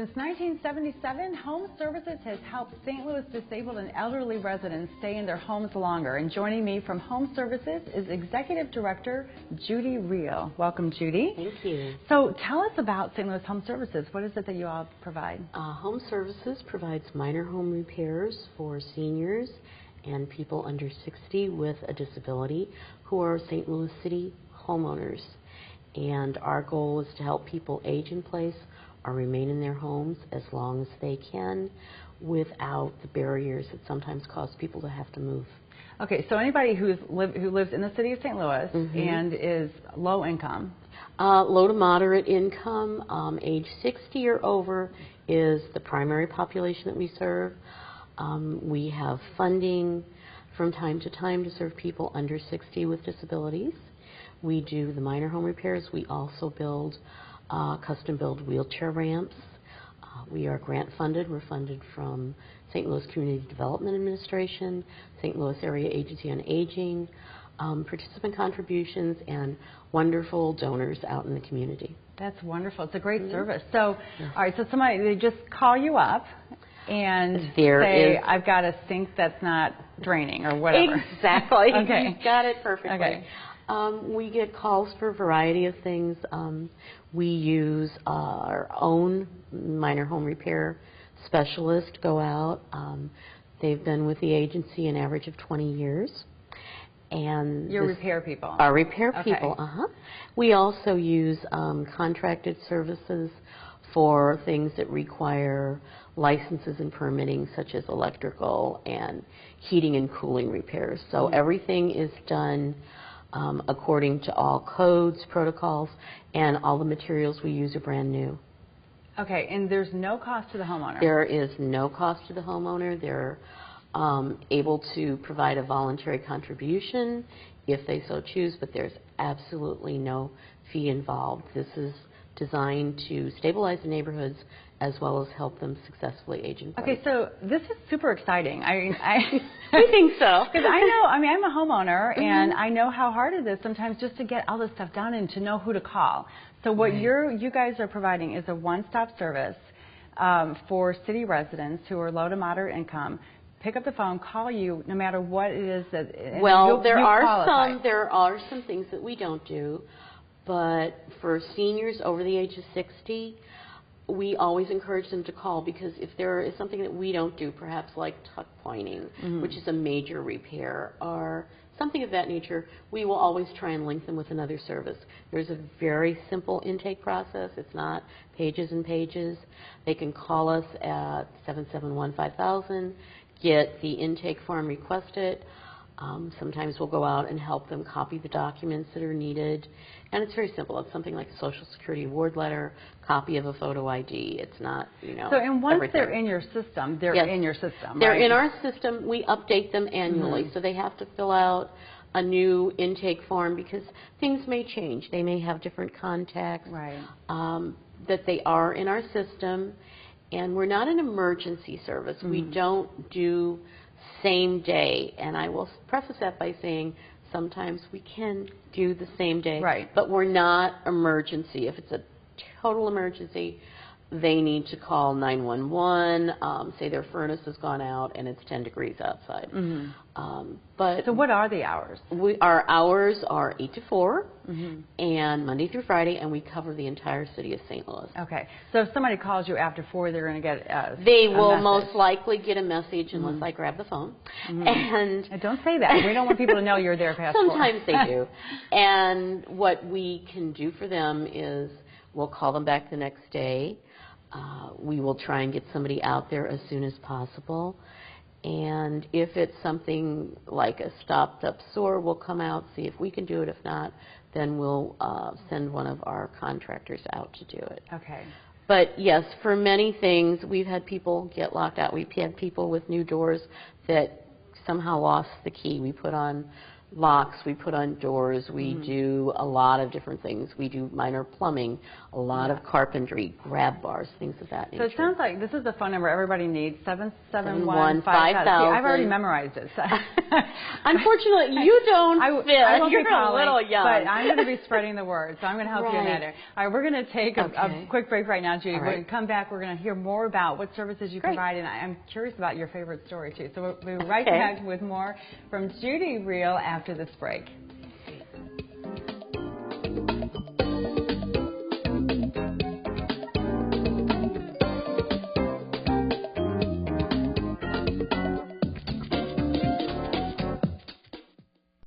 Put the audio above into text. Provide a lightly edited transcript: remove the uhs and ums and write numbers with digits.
Since 1977, Home Services has helped St. Louis disabled and elderly residents stay in their homes longer. And joining me from Home Services is Executive Director Judy Riehl. Welcome, Judy. Thank you. So tell us about St. Louis Home Services. What is it that you all provide? Home Services provides minor home repairs for seniors and people under 60 with a disability who are St. Louis City homeowners. And our goal is to help people age in place or remain in their homes as long as they can without the barriers that sometimes cause people to have to move. Okay, so anybody who lives in the city of St. Louis and is low income? Low to moderate income, age 60 or over is the primary population that we serve. We have funding from time to time to serve people under 60 with disabilities. We do the minor home repairs. We also build custom-built wheelchair ramps. We are grant funded. We're funded from St. Louis Community Development Administration, St. Louis Area Agency on Aging, participant contributions, and wonderful donors out in the community. That's wonderful. It's a great service. So, all right, so somebody, they just call you up and say, I've got a sink that's not draining or whatever. Exactly. Okay. You got it perfectly. Okay. We get calls for a variety of things. We use our own minor home repair specialist go out. They've been with the agency an average of 20 years. And your repair people? Our repair people, We also use contracted services for things that require licenses and permitting, such as electrical and heating and cooling repairs. So everything is done according to all codes, protocols, and all the materials we use are brand new. Okay, and there's no cost to the homeowner? There is no cost to the homeowner. They're able to provide a voluntary contribution if they so choose, but there's absolutely no fee involved. This is designed to stabilize the neighborhoods as well as help them successfully age in place. Okay, so this is super exciting. I think so. Because I'm a homeowner, and I know how hard it is sometimes just to get all this stuff done and to know who to call. So what you guys are providing is a one-stop service for city residents who are low to moderate income. Pick up the phone, call you, no matter what it is that. Well, there are some things that we don't do, but for seniors over the age of 60, we always encourage them to call, because if there is something that we don't do, perhaps like tuck pointing, which is a major repair, or something of that nature, we will always try and link them with another service. There's a very simple intake process. It's not pages and pages. They can call us at 771-5000, get the intake form requested. Sometimes we'll go out and help them copy the documents that are needed. And it's very simple. It's something like a Social Security award letter, copy of a photo ID. It's not, So, and once they're in your system, they're in your system, They're in our system. We update them annually. So they have to fill out a new intake form because things may change. They may have different contacts that they are in our system. And we're not an emergency service. We don't do same day, and I will preface that by saying sometimes we can do the same day, but we're not emergency. If it's a total emergency, they need to call 911, say their furnace has gone out and it's 10 degrees outside. But so what are the hours? Our hours are 8 to 4, and Monday through Friday, and we cover the entire city of St. Louis. Okay. So if somebody calls you after 4, they're going to get They will most likely get a message unless I grab the phone. And don't say that. We don't want people to know you're there past 4. Sometimes they do. And what we can do for them is we'll call them back the next day. We will try and get somebody out there as soon as possible. And if it's something like a stopped-up sewer, we'll come out, see if we can do it. If not, then we'll send one of our contractors out to do it. Okay. But, yes, for many things, we've had people get locked out. We've had people with new doors that somehow lost the key. We put on locks, we put on doors, we do a lot of different things. We do minor plumbing, a lot of carpentry, grab bars, things of that nature. So it sounds like this is the phone number everybody needs, 771-5000. I've already memorized it. So. Unfortunately, you don't fit. I won't You're be calling, a little young. but I'm going to be spreading the word, so I'm going to help you in that area. All right, we're going to take a quick break right now, Judy. We're going to come back. We're going to hear more about what services you provide, and I'm curious about your favorite story, too. So we'll be right back with more from Judy Riehl after this break.